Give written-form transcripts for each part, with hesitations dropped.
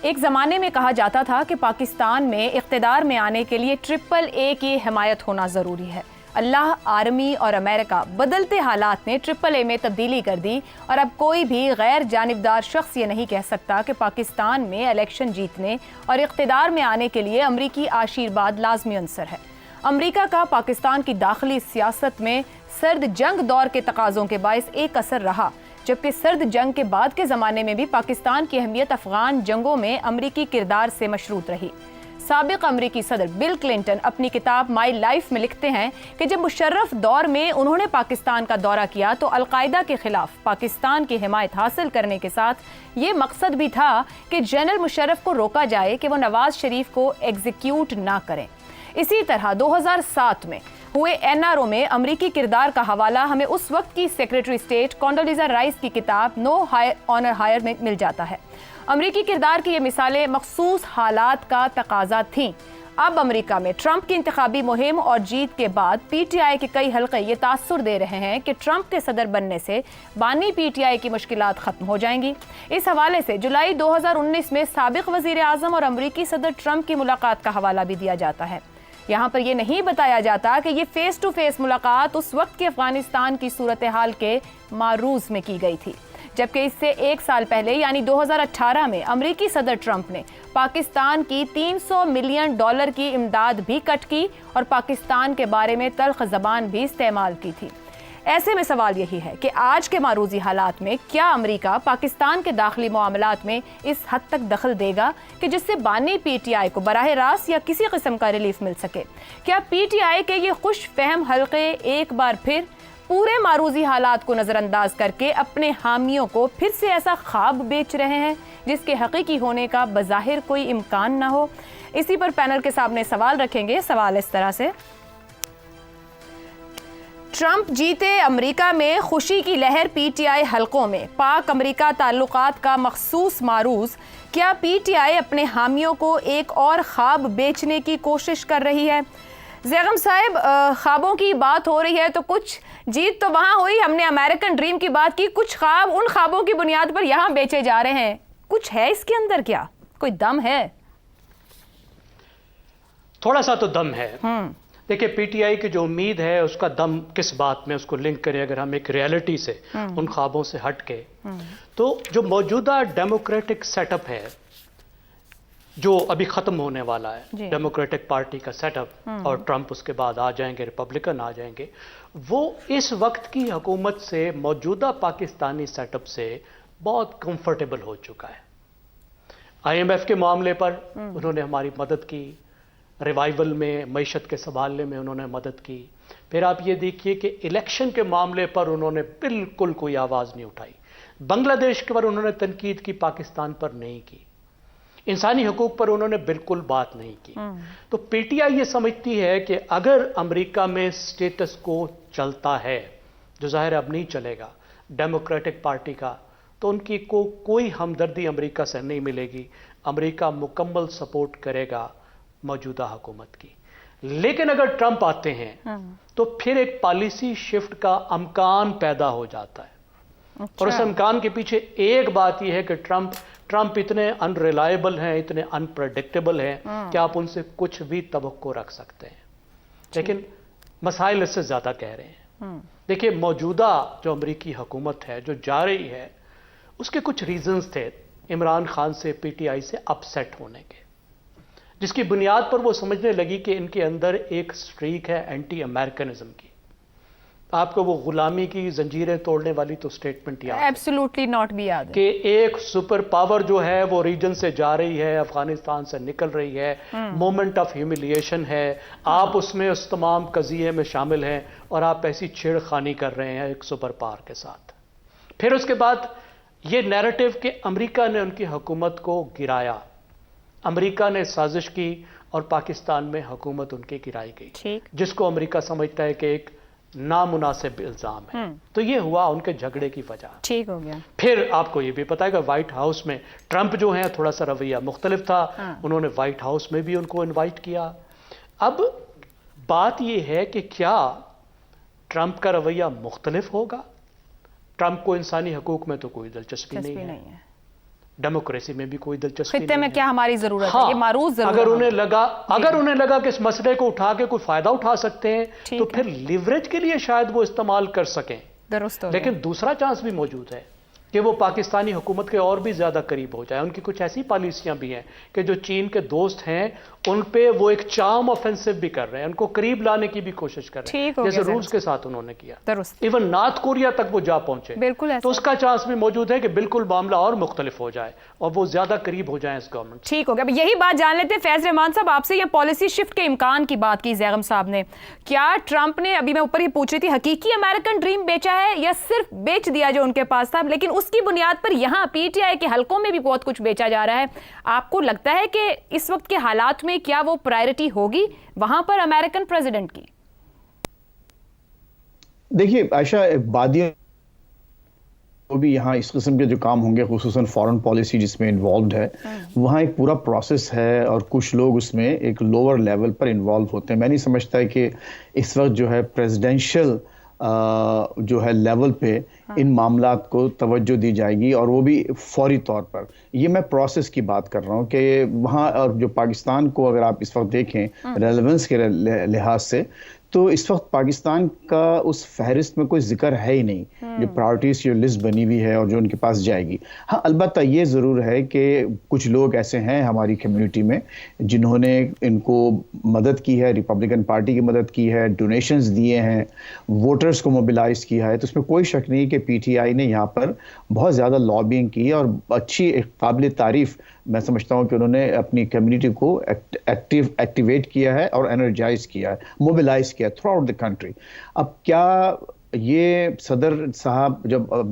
ایک زمانے میں کہا جاتا تھا کہ پاکستان میں اقتدار میں آنے کے لیے AAA کی حمایت ہونا ضروری ہے۔ اللہ، آرمی اور امریکہ بدلتے حالات میں AAA میں تبدیلی کر دی اور اب کوئی بھی غیر جانبدار شخص یہ نہیں کہہ سکتا کہ پاکستان میں الیکشن جیتنے اور اقتدار میں آنے کے لیے امریکی آشیرواد لازمی عنصر ہے۔ امریکہ کا پاکستان کی داخلی سیاست میں سرد جنگ دور کے تقاضوں کے باعث ایک اثر رہا، جبکہ سرد جنگ کے بعد کے زمانے میں بھی پاکستان کی اہمیت افغان جنگوں میں امریکی کردار سے مشروط رہی۔ سابق امریکی صدر بل کلنٹن اپنی کتاب مائی لائف میں لکھتے ہیں کہ جب مشرف دور میں انہوں نے پاکستان کا دورہ کیا تو القاعدہ کے خلاف پاکستان کی حمایت حاصل کرنے کے ساتھ یہ مقصد بھی تھا کہ جنرل مشرف کو روکا جائے کہ وہ نواز شریف کو ایگزیکیوٹ نہ کریں۔ اسی طرح 2007 میں ہوئے NRO میں امریکی کردار کا حوالہ ہمیں اس وقت کی سیکریٹری اسٹیٹ کونڈولیزا رائس کی کتاب نو آنر ہائر میں مل جاتا ہے۔ امریکی کردار کی یہ مثالیں مخصوص حالات کا تقاضا تھیں۔ اب امریکہ میں ٹرمپ کی انتخابی مہم اور جیت کے بعد PTI کے کئی حلقے یہ تاثر دے رہے ہیں کہ ٹرمپ کے صدر بننے سے بانی PTI کی مشکلات ختم ہو جائیں گی۔ اس حوالے سے جولائی 2019 میں سابق وزیر اعظم اور امریکی صدر ٹرمپ کی ملاقات کا حوالہ بھی دیا جاتا ہے۔ یہاں پر یہ نہیں بتایا جاتا کہ یہ فیس ٹو فیس ملاقات اس وقت کے افغانستان کی صورتحال کے معروض میں کی گئی تھی، جبکہ اس سے ایک سال پہلے یعنی 2018 میں امریکی صدر ٹرمپ نے پاکستان کی $300 ملین کی امداد بھی کٹ کی اور پاکستان کے بارے میں تلخ زبان بھی استعمال کی تھی۔ ایسے میں سوال یہی ہے کہ آج کے معروضی حالات میں کیا امریکہ پاکستان کے داخلی معاملات میں اس حد تک دخل دے گا کہ جس سے بانی PTI کو براہ راست یا کسی قسم کا ریلیف مل سکے؟ کیا PTI کے یہ خوش فہم حلقے ایک بار پھر پورے معروضی حالات کو نظر انداز کر کے اپنے حامیوں کو پھر سے ایسا خواب بیچ رہے ہیں جس کے حقیقی ہونے کا بظاہر کوئی امکان نہ ہو؟ اسی پر پینل کے سامنے سوال رکھیں گے۔ سوال اس طرح سے: ٹرمپ جیتے، امریکہ میں خوشی کی لہر PTI حلقوں میں، پاک امریکہ تعلقات کا مخصوص معروض، کیا PTI اپنے حامیوں کو ایک اور خواب بیچنے کی کوشش کر رہی ہے؟ زیغم صاحب، خوابوں کی بات ہو رہی ہے تو کچھ جیت تو وہاں ہوئی، ہم نے امریکن ڈریم کی بات کی، کچھ خواب ان خوابوں کی بنیاد پر یہاں بیچے جا رہے ہیں، کچھ ہے اس کے اندر؟ کیا کوئی دم ہے؟ تھوڑا سا تو دم ہے۔ دیکھیں، PTI کی جو امید ہے اس کا دم کس بات میں، اس کو لنک کریں اگر ہم ایک ریالٹی سے ان خوابوں سے ہٹ کے، تو جو موجودہ ڈیموکریٹک سیٹ اپ ہے جو ابھی ختم ہونے والا ہے، ڈیموکریٹک پارٹی کا سیٹ اپ، اور ٹرمپ اس کے بعد آ جائیں گے، ریپبلکن آ جائیں گے، وہ اس وقت کی حکومت سے، موجودہ پاکستانی سیٹ اپ سے بہت کمفرٹیبل ہو چکا ہے۔ IMF کے معاملے پر انہوں نے ہماری مدد کی، ریوائیول میں، معیشت کے سنبھالنے میں انہوں نے مدد کی۔ پھر آپ یہ دیکھیے کہ الیکشن کے معاملے پر انہوں نے بالکل کوئی آواز نہیں اٹھائی۔ بنگلہ دیش کے پر انہوں نے تنقید کی، پاکستان پر نہیں کی۔ انسانی حقوق پر انہوں نے بالکل بات نہیں کی۔ تو PTI یہ سمجھتی ہے کہ اگر امریکہ میں سٹیٹس کو چلتا ہے، جو ظاہر اب نہیں چلے گا، ڈیموکریٹک پارٹی کا، تو ان کی کوئی ہمدردی امریکہ سے نہیں ملے گی۔ امریکہ مکمل سپورٹ کرے گا موجودہ حکومت کی۔ لیکن اگر ٹرمپ آتے ہیں تو پھر ایک پالیسی شفٹ کا امکان پیدا ہو جاتا ہے، اور اس امکان کے پیچھے ایک بات یہ ہے کہ ٹرمپ اتنے انریلائبل ہیں، اتنے انپریڈکٹیبل ہیں کہ آپ ان سے کچھ بھی توقع رکھ سکتے ہیں، لیکن مسائل اس سے زیادہ کہہ رہے ہیں۔ دیکھیں، موجودہ جو امریکی حکومت ہے جو جا رہی ہے، اس کے کچھ ریزنز تھے عمران خان سے، PTI سے اپسیٹ ہونے کے، جس کی بنیاد پر وہ سمجھنے لگی کہ ان کے اندر ایک سٹریک ہے اینٹی امریکنزم کی۔ آپ کو وہ غلامی کی زنجیریں توڑنے والی تو سٹیٹمنٹ یاد ہے؟ ایبسولوٹلی ناٹ بھی یاد ہے کہ ایک سپر پاور جو ہے وہ ریجن سے جا رہی ہے، افغانستان سے نکل رہی ہے، مومنٹ آف ہیوملیشن ہے، آپ اس میں اس تمام قضیے میں شامل ہیں اور آپ ایسی چھیڑ خانی کر رہے ہیں ایک سپر پاور کے ساتھ۔ پھر اس کے بعد یہ نیریٹو کہ امریکہ نے ان کی حکومت کو گرایا، امریکہ نے سازش کی اور پاکستان میں حکومت ان کی گرائی گئی، جس کو امریکہ سمجھتا ہے کہ ایک نامناسب الزام ہے۔ تو یہ ہوا ان کے جھگڑے کی وجہ۔ ٹھیک ہو گیا۔ پھر آپ کو یہ بھی پتا ہے کہ وائٹ ہاؤس میں ٹرمپ جو ہیں تھوڑا سا رویہ مختلف تھا، انہوں نے وائٹ ہاؤس میں بھی ان کو انوائٹ کیا۔ اب بات یہ ہے کہ کیا ٹرمپ کا رویہ مختلف ہوگا؟ ٹرمپ کو انسانی حقوق میں تو کوئی دلچسپی نہیں ہے، ڈیموکریسی میں بھی کوئی دلچسپی خطے میں نہیں کیا ہماری ضرورت ہے، یہ معروض ضرورت اگر انہیں لگا کہ اس مسئلے کو اٹھا کے کوئی فائدہ اٹھا سکتے ہیں تو پھر لیوریج کے لیے شاید وہ استعمال کر سکیں. درست ہو. لیکن دوسرا چانس بھی موجود ہے کہ وہ پاکستانی حکومت کے اور بھی زیادہ قریب ہو جائے. ان کی کچھ ایسی پالیسیاں بھی ہیں کہ جو چین کے دوست ہیں ان پہ وہ ایک چارم آفینسو بھی کر رہے ہیں، ان کو قریب لانے کی بھی کوشش کر رہے ہیں، جیسے روس کے ساتھ انہوں نے کیا. درست. ایون نارتھ کوریا تک وہ جا پہنچے. بالکل. تو اس کا چانس بھی موجود ہے کہ بالکل معاملہ اور مختلف ہو جائے اور وہ زیادہ قریب ہو جائیں اس گورنمنٹ. ٹھیک ہو گیا. یہی بات جان لیتے ہیں فیض رحمان صاحب آپ سے. یہ پالیسی شفٹ کے امکان کی بات کی زیغم صاحب نے. کیا ٹرمپ نے، ابھی میں اوپر ہی پوچھ رہی تھی، حقیقی امریکن ڈریم بیچا ہے یا صرف بیچ دیا جو ان کے پاس تھا، لیکن اس کی بنیاد پر یہاں پی ٹی آئی کے حلقوں میں بھی بہت کچھ بیچا جا رہا ہے. آپ کو لگتا ہے کہ اس وقت کے حالات میں کیا وہ پرائرٹی ہوگی وہاں پر امریکن پریزیڈنٹ کی؟ دیکھیے عائشہ، بادیوں وہ بھی یہاں اس قسم کے جو کام ہوں گے، خصوصاً فارن پالیسی جس میں انوالوڈ ہے، وہاں ایک پورا پروسیس ہے اور کچھ لوگ اس میں ایک لوور لیول پر انوالو ہوتے ہیں. میں نہیں سمجھتا ہے کہ اس وقت جو ہے پریزیڈینشل جو ہے لیول پہ ان معاملات کو توجہ دی جائے گی، اور وہ بھی فوری طور پر. یہ میں پروسیس کی بات کر رہا ہوں کہ وہاں، اور جو پاکستان کو اگر آپ اس وقت دیکھیں ریلیونس کے لحاظ سے، تو اس وقت پاکستان کا اس فہرست میں کوئی ذکر ہے ہی نہیں جو پرائورٹیز کی لسٹ بنی ہوئی ہے اور جو ان کے پاس جائے گی. ہاں البتہ یہ ضرور ہے کہ کچھ لوگ ایسے ہیں ہماری کمیونٹی میں جنہوں نے ان کو مدد کی ہے، ریپبلکن پارٹی کی مدد کی ہے، ڈونیشنز دیے ہیں، ووٹرز کو موبلائز کیا ہے. تو اس میں کوئی شک نہیں کہ پی ٹی آئی نے یہاں پر بہت زیادہ لابینگ کی اور اچھی قابل تعریف میں سمجھتا ہوں کہ انہوں نے اپنی کمیونٹی کو ایکٹیویٹ کیا ہے اور انرجائز کیا ہے، موبلائز کیا تھرو آؤٹ دی کنٹری. اب کیا یہ صدر صاحب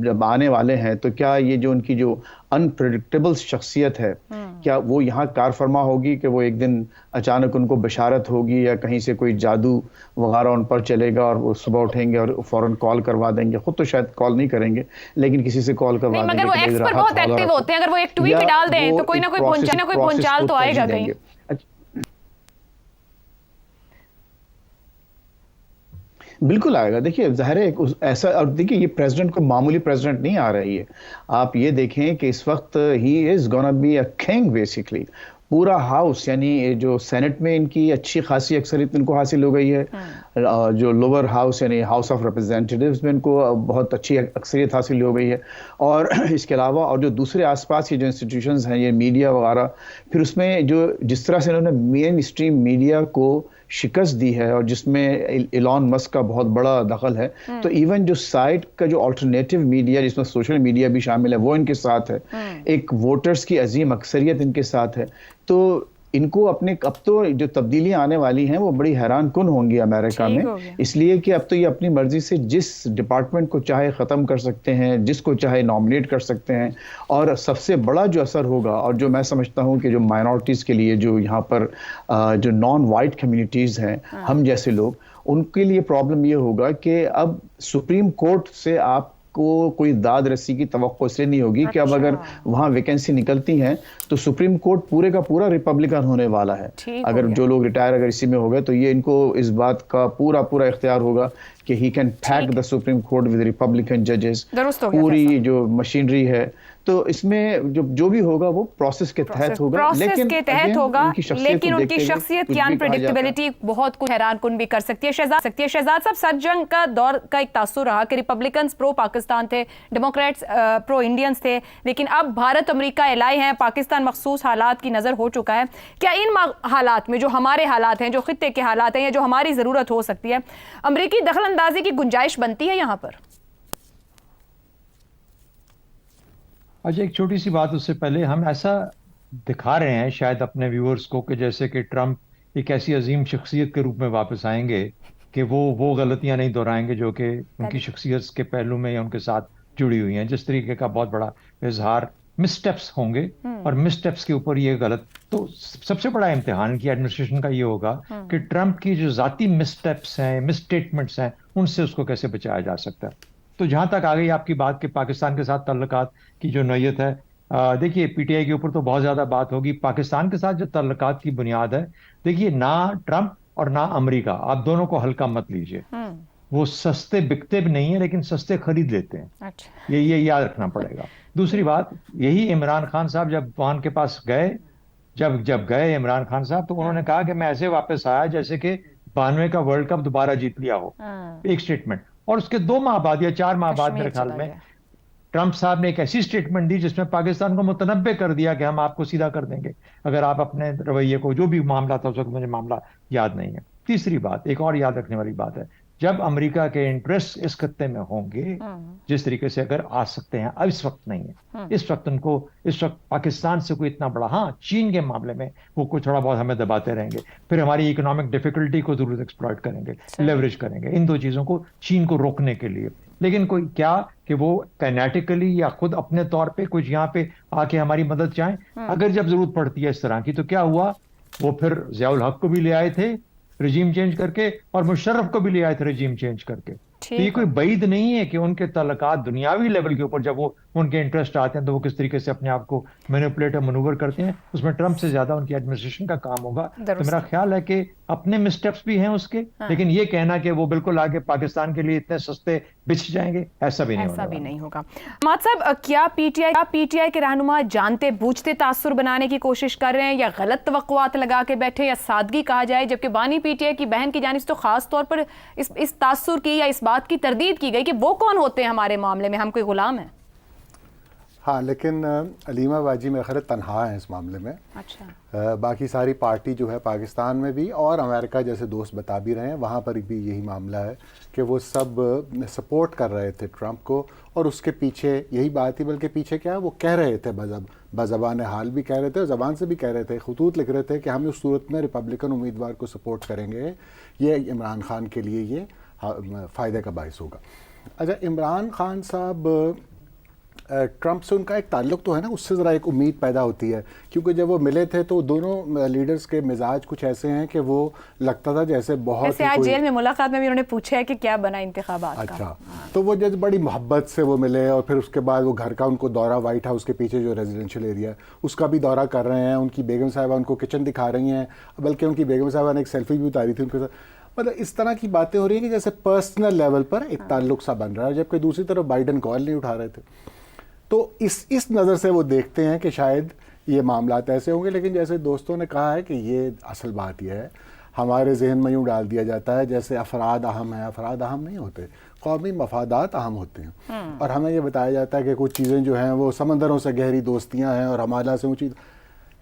جب آنے والے ہیں تو کیا یہ جو ان کی جو انپریڈکٹیبل شخصیت ہے، کیا وہ یہاں کار فرما ہوگی کہ وہ ایک دن اچانک ان کو بشارت ہوگی یا کہیں سے کوئی جادو وغیرہ ان پر چلے گا اور وہ صبح اٹھیں گے اور فوراً کال کروا دیں گے؟ خود تو شاید کال نہیں کریں گے لیکن کسی سے کال کروا دیں گے. مگر وہ ایکس پر بہت ایکٹیو ہوتے ہیں، اگر وہ ایک ٹویٹ ڈال دیں تو کوئی نہ کوئی پہنچال تو آئے گا کہیں. بالکل آئے گا. دیکھیے ظاہر ہے ایسا، اور دیکھیے یہ پریزیڈنٹ کو معمولی پریزیڈنٹ نہیں آ رہی ہے. آپ یہ دیکھیں کہ اس وقت ہی is gonna be a king basically. پورا ہاؤس، یعنی جو سینٹ میں ان کی اچھی خاصی اکثریت ان کو حاصل ہو گئی ہے، جو لوور ہاؤس یعنی ہاؤس آف ریپرزینٹیوز میں ان کو بہت اچھی اکثریت حاصل ہو گئی ہے. اور اس کے علاوہ اور جو دوسرے آس پاس کی جو انسٹیٹیوشنز ہیں، یہ میڈیا وغیرہ، پھر اس میں جو جس طرح سے انہوں نے مین اسٹریم میڈیا کو شکست دی ہے اور جس میں ایلان مسک کا بہت بڑا دخل ہے، تو ایون جو سائٹ کا جو آلٹرنیٹیو میڈیا جس میں سوشل میڈیا بھی شامل ہے وہ ان کے ساتھ ہے. ایک ووٹرز کی عظیم اکثریت ان کے ساتھ ہے. تو ان کو اپنے، اب تو جو تبدیلیاں آنے والی ہیں وہ بڑی حیران کن ہوں گی امریکہ میں، اس لیے کہ اب تو یہ اپنی مرضی سے جس ڈپارٹمنٹ کو چاہے ختم کر سکتے ہیں، جس کو چاہے نامنیٹ کر سکتے ہیں. اور سب سے بڑا جو اثر ہوگا، اور جو میں سمجھتا ہوں کہ جو مائنورٹیز کے لیے، جو یہاں پر جو نان وائٹ کمیونٹیز ہیں، ہم جیسے لوگ، ان کے لیے پرابلم یہ ہوگا کہ اب سپریم کورٹ سے آپ کو کوئی داد رسی کی توقع اس لیے نہیں ہوگی کہ اب اگر وہاں ویکینسی نکلتی ہیں تو سپریم کورٹ پورے کا پورا ریپبلکن ہونے والا ہے. اگر جو لوگ ریٹائر اگر اسی میں ہو گئے تو یہ ان کو اس بات کا پورا اختیار ہوگا کہ he can pack the supreme court with republican ججز. پوری جو مشینری ہے، تو اس میں جو بھی ہوگا وہ پروسیس کے تحت ہوگا، لیکن ان کی شخصیت کی انپریڈکٹیبلٹی بہت کچھ حیران کن بھی کر سکتی ہے. شہزاد صاحب، سر جنگ کا دور کا ایک تاثر رہا کہ ریپبلکنز پرو پاکستان تھے، ڈیموکریٹس پرو انڈینز تھے، لیکن اب بھارت امریکہ الائے ہیں، پاکستان مخصوص حالات کی نظر ہو چکا ہے. کیا ان حالات میں جو ہمارے حالات ہیں، جو خطے کے حالات ہیں، یا جو ہماری ضرورت ہو سکتی ہے، امریکی دخل اندازی کی گنجائش بنتی ہے یہاں پر؟ اچھا، ایک چھوٹی سی بات اس سے پہلے، ہم ایسا دکھا رہے ہیں شاید اپنے ویورز کو کہ جیسے کہ ٹرمپ ایک ایسی عظیم شخصیت کے روپ میں واپس آئیں گے کہ وہ غلطیاں نہیں دہرائیں گے جو کہ ان کی شخصیت کے پہلو میں یا ان کے ساتھ جڑی ہوئی ہیں. جس طریقے کا بہت بڑا اظہار مس ٹیپس ہوں گے، اور مس ٹیپس کے اوپر یہ غلط، تو سب سے بڑا امتحان کی ایڈمنسٹریشن کا یہ ہوگا کہ ٹرمپ کی جو ذاتی مس ٹیپس ہیں، مس اسٹیٹمنٹس ہیں، ان سے اس کو کیسے بچایا جا سکتا ہے. تو جہاں تک آ گئی آپ کی بات کہ پاکستان کے ساتھ تعلقات کی جو نوعیت ہے، دیکھیے پی ٹی آئی کے اوپر تو بہت زیادہ بات ہوگی. پاکستان کے ساتھ جو تعلقات کی بنیاد ہے، دیکھیے نہ ٹرمپ اور نہ امریکہ، آپ دونوں کو ہلکا مت لیجئے. وہ سستے بکتے بھی نہیں ہیں لیکن سستے خرید لیتے ہیں. اچھا. یہ یاد رکھنا پڑے گا. دوسری بات, یہی عمران خان صاحب جب وہاں کے پاس گئے, جب گئے عمران خان صاحب, تو انہوں نے کہا کہ میں ایسے واپس آیا جیسے کہ 92 کا ورلڈ کپ دوبارہ جیت لیا ہو. ایک سٹیٹمنٹ. اور اس کے 2 ماہ بعد یا 4 ماہ بعد میرے خیال میں ٹرمپ صاحب نے ایک ایسی سٹیٹمنٹ دی جس میں پاکستان کو متنبع کر دیا کہ ہم آپ کو سیدھا کر دیں گے اگر آپ اپنے رویے کو, جو بھی معاملہ تھا اس وقت مجھے معاملہ یاد نہیں ہے. تیسری بات, ایک اور یاد رکھنے والی بات ہے, جب امریکہ کے انٹرسٹ اس خطے میں ہوں گے جس طریقے سے اگر آ سکتے ہیں, اب اس وقت نہیں ہے, اس وقت پاکستان سے کوئی اتنا بڑا, ہاں چین کے معاملے میں وہ کوئی تھوڑا بہت ہمیں دباتے رہیں گے, پھر ہماری اکنامک ڈیفیکلٹی کو ضرور ایکسپلائٹ کریں گے, لیوریج کریں گے ان 2 چیزوں کو چین کو روکنے کے لیے. لیکن کوئی کیا کہ وہ کائنیٹیکلی یا خود اپنے طور پہ کچھ یہاں پہ آ کے ہماری مدد چاہیں, اگر جب ضرورت پڑتی ہے اس طرح کی, تو کیا ہوا, وہ پھر ضیاء الحق کو بھی لے آئے تھے رجیم چینج کر کے, اور مشرف کو بھی لے آئے تھے رجیم چینج کر کے. تو یہ کوئی بعید نہیں ہے کہ ان کے تعلقات دنیاوی لیول کے اوپر جب وہ ان کے انٹرسٹ آتے ہیں تو وہ کس طریقے سے اپنے آپ کو مینیپولیٹ اور منوور کرتے ہیں. اس میں ٹرمپ سے زیادہ ان کی ایڈمنسٹریشن کا کام ہوگا. تو میرا خیال ہے کہ اپنے مسٹیپس بھی ہیں اس کے, لیکن یہ کہنا کہ وہ بالکل آگے پاکستان کے لیے اتنے سستے بچ جائیں گے, ایسا بھی نہیں ہوگا. حماد صاحب, کیا پی ٹی آئی کے رہنما جانتے بوجھتے تاثر بنانے کی کوشش کر رہے ہیں, یا غلط توقعات لگا کے بیٹھے, یا سادگی کہا جائے, جبکہ بانی پی ٹی آئی کی بہن کی جانب سے تو خاص طور پر اس تاثر کی یا اس بات کی تردید کی گئی کہ وہ کون ہوتے ہیں ہمارے معاملے میں, ہم کوئی غلام ہیں. ہاں, لیکن علیمہ باجی میرے خیال تنہا ہیں اس معاملے میں. اچھا. باقی ساری پارٹی جو ہے پاکستان میں بھی اور امریکہ جیسے دوست بتا بھی رہے ہیں, وہاں پر بھی یہی معاملہ ہے کہ وہ سب سپورٹ کر رہے تھے ٹرمپ کو, اور اس کے پیچھے یہی بات تھی, بلکہ پیچھے کیا وہ کہہ رہے تھے, بزبان حال بھی کہہ رہے تھے اور زبان سے بھی کہہ رہے تھے, خطوط لکھ رہے تھے کہ ہم اس صورت میں ریپبلکن امیدوار کو سپورٹ کریں گے, یہ عمران خان کے لیے یہ فائدے کا باعث ہوگا. اچھا, عمران خان صاحب ٹرمپ سے ان کا ایک تعلق تو ہے نا, اس سے ذرا ایک امید پیدا ہوتی ہے, کیونکہ جب وہ ملے تھے تو دونوں لیڈرز کے مزاج کچھ ایسے ہیں کہ وہ لگتا تھا جیسے بہت آج جیل میں ملاقات میں بھی انہوں نے پوچھا ہے کہ کیا بنا انتخابات کا. اچھا, تو وہ جب بڑی محبت سے وہ ملے, اور پھر اس کے بعد وہ گھر کا ان کو دورہ, وائٹ ہاؤس کے پیچھے جو ریزیڈینشیل ایریا ہے اس کا بھی دورہ کر رہے ہیں, ان کی بیگم صاحبہ ان کو کچن دکھا رہی ہیں, بلکہ ان کی بیگم صاحبہ نے ایک سیلفی بھی اتاری تھی ان کے ساتھ. مطلب اس طرح کی باتیں ہو رہی ہیں کہ جیسے پرسنل لیول پر ایک تعلق سا بن رہا ہے, جبکہ دوسری طرف بائیڈن کال نہیں اٹھا رہے تھے. تو اس نظر سے وہ دیکھتے ہیں کہ شاید یہ معاملات ایسے ہوں گے. لیکن جیسے دوستوں نے کہا ہے کہ یہ اصل بات یہ ہے, ہمارے ذہن میں یوں ڈال دیا جاتا ہے جیسے افراد اہم ہیں, افراد اہم نہیں ہوتے, قومی مفادات اہم ہوتے ہیں. اور ہمیں یہ بتایا جاتا ہے کہ کچھ چیزیں جو ہیں وہ سمندروں سے گہری دوستیاں ہیں اور ہمارا سے اونچی,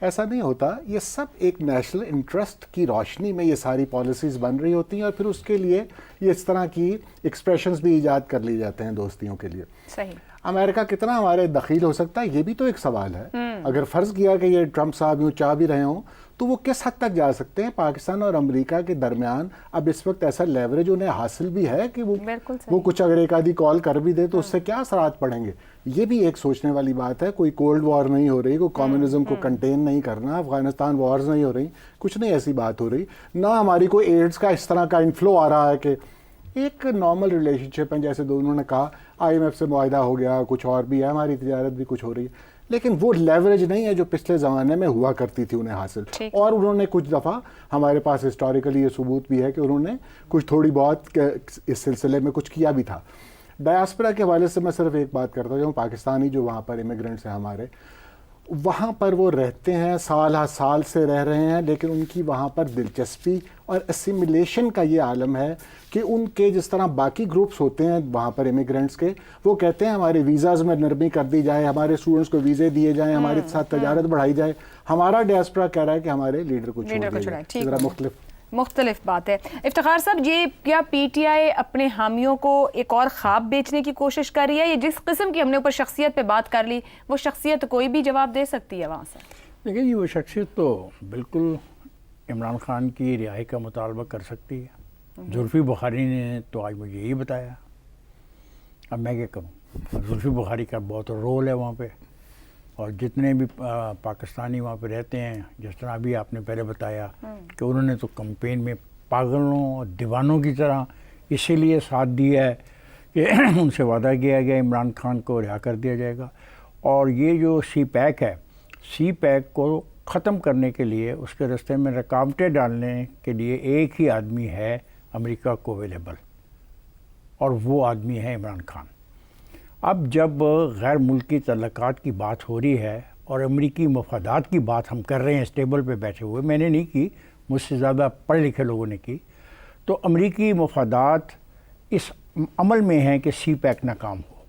ایسا نہیں ہوتا. یہ سب ایک نیشنل انٹرسٹ کی روشنی میں یہ ساری پالیسیز بن رہی ہوتی ہیں, اور پھر اس کے لیے یہ اس طرح کی ایکسپریشنز بھی ایجاد کر لی جاتے ہیں دوستیوں کے لیے. صحیح. امریکہ کتنا ہمارے دخیل ہو سکتا ہے, یہ بھی تو ایک سوال ہے. اگر فرض کیا کہ یہ ٹرمپ صاحب یوں چاہ بھی رہے ہوں تو وہ کس حد تک جا سکتے ہیں. پاکستان اور امریکہ کے درمیان اب اس وقت ایسا لیوریج انہیں حاصل بھی ہے کہ وہ کچھ اگر ایک آدھی کال کر بھی دے تو اس سے کیا اثرات پڑیں گے. یہ بھی ایک سوچنے والی بات ہے. کوئی کولڈ وار نہیں ہو رہی, کوئی کمیونزم کو کنٹین نہیں کرنا, افغانستان وارز نہیں ہو رہی, کچھ نہیں ایسی بات ہو رہی, نہ ہماری کوئی ایڈز کا اس طرح کا انفلو آ رہا ہے کہ ایک نارمل ریلیشن شپ ہے. جیسے دونوں نے کہا IMF سے معاہدہ ہو گیا, کچھ اور بھی ہے, ہماری تجارت بھی کچھ ہو رہی ہے, لیکن وہ لیوریج نہیں ہے جو پچھلے زمانے میں ہوا کرتی تھی انہیں حاصل. اور انہوں نے کچھ دفعہ, ہمارے پاس ہسٹوریکلی یہ ثبوت بھی ہے کہ انہوں نے کچھ تھوڑی بہت اس سلسلے میں کچھ کیا بھی تھا. ڈایاسپورا کے حوالے سے میں صرف ایک بات کرتا ہوں, پاکستانی جو وہاں پر امیگرینٹس ہیں ہمارے, وہاں پر وہ رہتے ہیں, سال ہر سال سے رہ رہے ہیں, لیکن ان کی وہاں پر دلچسپی اور اسیمیلیشن کا یہ عالم ہے کہ ان کے جس طرح باقی گروپس ہوتے ہیں وہاں پر امیگرینٹس کے, وہ کہتے ہیں ہمارے ویزاز میں نرمی کر دی جائے, ہمارے اسٹوڈنٹس کو ویزے دیے جائیں, ہمارے ساتھ تجارت بڑھائی جائے. ہمارا ڈایاسپورا کہہ رہا ہے کہ ہمارے لیڈر کو چھوڑ دیا جائے. ذرا مختلف بات ہے. افتخار صاحب, یہ کیا پی ٹی آئی اپنے حامیوں کو ایک اور خواب بیچنے کی کوشش کر رہی ہے؟ یہ جس قسم کی ہم نے اوپر شخصیت پہ بات کر لی, وہ شخصیت کوئی بھی جواب دے سکتی ہے وہاں سے. دیکھیں جی, وہ شخصیت تو بالکل عمران خان کی رہائی کا مطالبہ کر سکتی ہے. زلفی بخاری نے تو آج مجھے یہی بتایا, اب میں کیا کروں. زلفی بخاری کا بہت رول ہے وہاں پہ, اور جتنے بھی پاکستانی وہاں پہ رہتے ہیں, جس طرح ابھی آپ نے پہلے بتایا کہ انہوں نے تو کمپین میں پاگلوں اور دیوانوں کی طرح اسی لیے ساتھ دیا ہے کہ ان سے وعدہ کیا گیا عمران خان کو رہا کر دیا جائے گا. اور یہ جو سی پیک ہے, سی پیک کو ختم کرنے کے لیے, اس کے راستے میں رکاوٹیں ڈالنے کے لیے ایک ہی آدمی ہے امریکہ کو اویلیبل, اور وہ آدمی ہے عمران خان۔ اب جب غیر ملکی تعلقات کی بات ہو رہی ہے اور امریکی مفادات کی بات ہم کر رہے ہیں اس ٹیبل پہ بیٹھے ہوئے، میں نے نہیں کی، مجھ سے زیادہ پڑھے لکھے لوگوں نے کی، تو امریکی مفادات اس عمل میں ہیں کہ سی پیک ناکام ہو،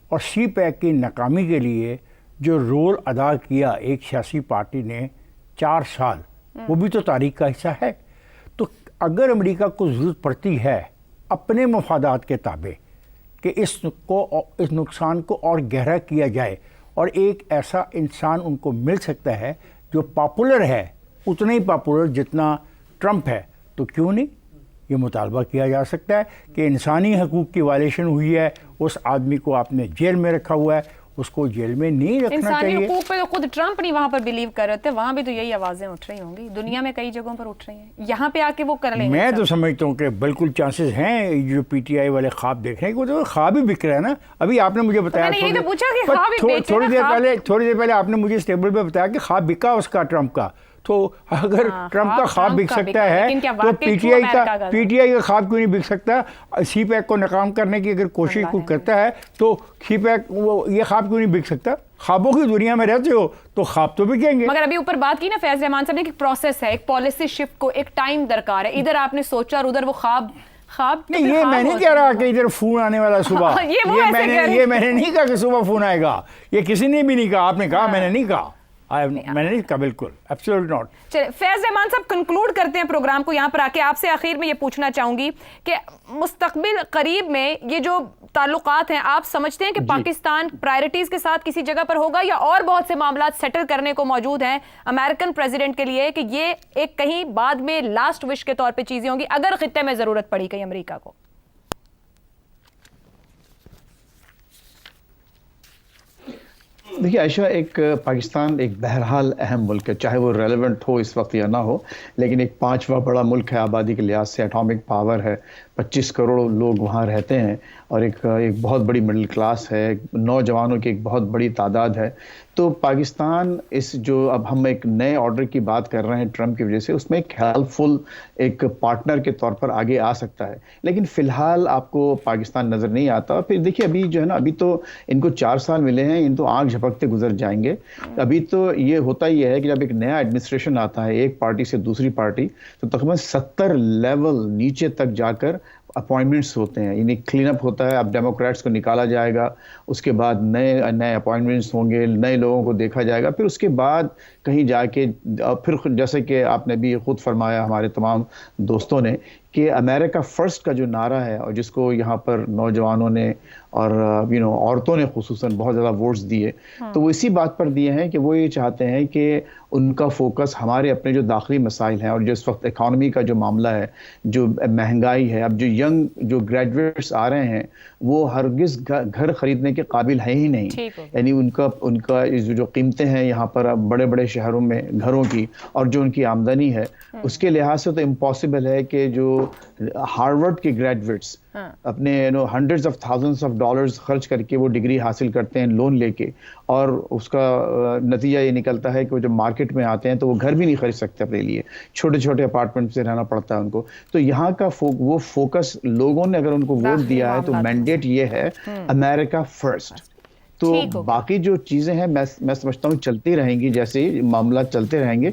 اور سی پیک کی ناکامی کے لیے جو رول ادا کیا ایک سیاسی پارٹی نے 4 سال، وہ بھی تو تاریخ کا حصہ ہے۔ تو اگر امریکہ کو ضرورت پڑتی ہے اپنے مفادات کے تابع کہ اس نقصان کو اور گہرا کیا جائے اور ایک ایسا انسان ان کو مل سکتا ہے جو پاپولر ہے، اتنا ہی پاپولر جتنا ٹرمپ ہے، تو کیوں نہیں یہ مطالبہ کیا جا سکتا ہے کہ انسانی حقوق کی وائلیشن ہوئی ہے، اس آدمی کو آپ نے جیل میں رکھا ہوا ہے، اس کو جیل میں نہیں رکھنا انسانی چاہیے۔ حقوق پہ تو خود ٹرمپ نہیں وہاں پر بلیو کر رہے تھے، وہاں بھی تو یہی آوازیں اٹھ رہی ہوں گی، دنیا میں کئی جگہوں پر اٹھ رہی ہیں، یہاں پہ آ کے وہ کر لیں گے۔ میں تو سمجھتا ہوں کہ بالکل چانسز ہیں جو پی ٹی آئی والے خواب دیکھ رہے ہیں، وہ تو خواب ہی بک رہا ہے نا۔ ابھی آپ نے مجھے بتایا، میں نے یہی تو پوچھا کہ خواب ہی بیچے نا، تھوڑی دیر پہلے آپ نے مجھے اس ٹیبل پہ بتایا کہ خواب بکا اس کا ٹرمپ کا، تو اگر ٹرمپ کا خواب بک سکتا ہے تو پی ٹی آئی کا خواب کیوں نہیں بک سکتا؟ سی پیک کو ناکام کرنے کی اگر کوشش کوئی کرتا ہے تو سی پیک یہ خواب کیوں نہیں بک سکتا؟ خوابوں کی دنیا میں رہتے ہو تو خواب تو بکیں گے۔ مگر ابھی اوپر بات کی نا فیض رحمان صاحب نے، ایک پروسیس ہے، ایک پالیسی شفٹ کو ایک ٹائم درکار ہے، ادھر آپ نے سوچا اور ادھر وہ خواب نہیں، یہ میں نہیں کہہ رہا کہ ادھر فون آنے والا صبح، یہ میں نے نہیں کہا کہ صبح فون آئے گا، یہ کسی نے بھی نہیں کہا، آپ نے کہا، میں نے نہیں کہا، میں نے نہیں کہا، بالکل ایبسولوٹ ناٹ۔ چلے فیض رحمان صاحب کنکلوڈ کرتے ہیں پروگرام کو یہاں پر آ کے۔ آپ سے آخر میں یہ پوچھنا چاہوں گی کہ مستقبل قریب میں یہ جو تعلقات ہیں، آپ سمجھتے ہیں کہ پاکستان پرائرٹیز کے ساتھ کسی جگہ پر ہوگا، یا اور بہت سے معاملات سیٹل کرنے کو موجود ہیں امریکن پریزیڈنٹ کے لیے، کہ یہ ایک کہیں بعد میں لاسٹ وش کے طور پہ چیزیں ہوں گی اگر خطے میں ضرورت پڑی کہیں امریکہ کو؟ دیکھیے عائشہ، ایک پاکستان ایک بہرحال اہم ملک ہے، چاہے وہ ریلیونٹ ہو اس وقت یا نہ ہو، لیکن ایک 5واں بڑا ملک ہے آبادی کے لحاظ سے، اٹامک پاور ہے، 25 کروڑ لوگ وہاں رہتے ہیں، اور ایک بہت بڑی مڈل کلاس ہے، نوجوانوں کی ایک بہت بڑی تعداد ہے۔ تو پاکستان اس جو اب ہم ایک نئے آرڈر کی بات کر رہے ہیں ٹرمپ کی وجہ سے، اس میں ایک ہیلپ فل ایک پارٹنر کے طور پر آگے آ سکتا ہے، لیکن فی الحال آپ کو پاکستان نظر نہیں آتا۔ پھر دیکھیے ابھی جو ہے نا، ابھی تو ان کو 4 سال ملے ہیں، ان تو آنکھ جھپکتے گزر جائیں گے۔ ابھی تو یہ ہوتا ہی ہے کہ جب ایک نیا ایڈمنسٹریشن آتا ہے ایک پارٹی سے دوسری پارٹی، تو تقریباً 70 لیول نیچے تک جا کر اپوائنٹمنٹس ہوتے ہیں، یعنی کلین اپ ہوتا ہے، اب ڈیموکریٹس کو نکالا جائے گا، اس کے بعد نئے اپوائنٹمنٹس ہوں گے، نئے لوگوں کو دیکھا جائے گا، پھر اس کے بعد کہیں جا کے پھر جیسے کہ آپ نے بھی خود فرمایا، ہمارے تمام دوستوں نے، کہ امریکہ فرسٹ کا جو نعرہ ہے، اور جس کو یہاں پر نوجوانوں نے اور عورتوں نے خصوصاً بہت زیادہ ووٹس دیے، تو وہ اسی بات پر دیے ہیں کہ وہ یہ چاہتے ہیں کہ ان کا فوکس ہمارے اپنے جو داخلی مسائل ہیں، اور جو اس وقت اکانومی کا جو معاملہ ہے، جو مہنگائی ہے، اب جو جو گریجویٹس آ رہے ہیں وہ ہرگز گھر خریدنے کے قابل ہے ہی نہیں، یعنی ان کا جو قیمتیں ہیں یہاں پر بڑے بڑے شہروں میں گھروں کی، اور جو ان کی آمدنی ہے، اس کے لحاظ سے تو امپاسبل ہے کہ جو ہارورڈ کے گریجویٹس اپنے hundreds of thousands of dollars خرچ کر کے وہ ڈگری حاصل کرتے ہیں لون لے کے، اور اس کا نتیجہ یہ نکلتا ہے کہ وہ جب مارکیٹ میں آتے ہیں تو وہ گھر بھی نہیں خرید سکتے اپنے لیے، چھوٹے چھوٹے اپارٹمنٹ سے رہنا پڑتا ہے ان کو۔ تو یہاں کا وہ فوکس لوگوں نے اگر ان کو ووٹ دیا ہے تو مینڈیٹ یہ ہے امریکہ فرسٹ۔ تو باقی جو چیزیں ہیں میں سمجھتا ہوں چلتی رہیں گی، جیسے ہی معاملات چلتے رہیں گے،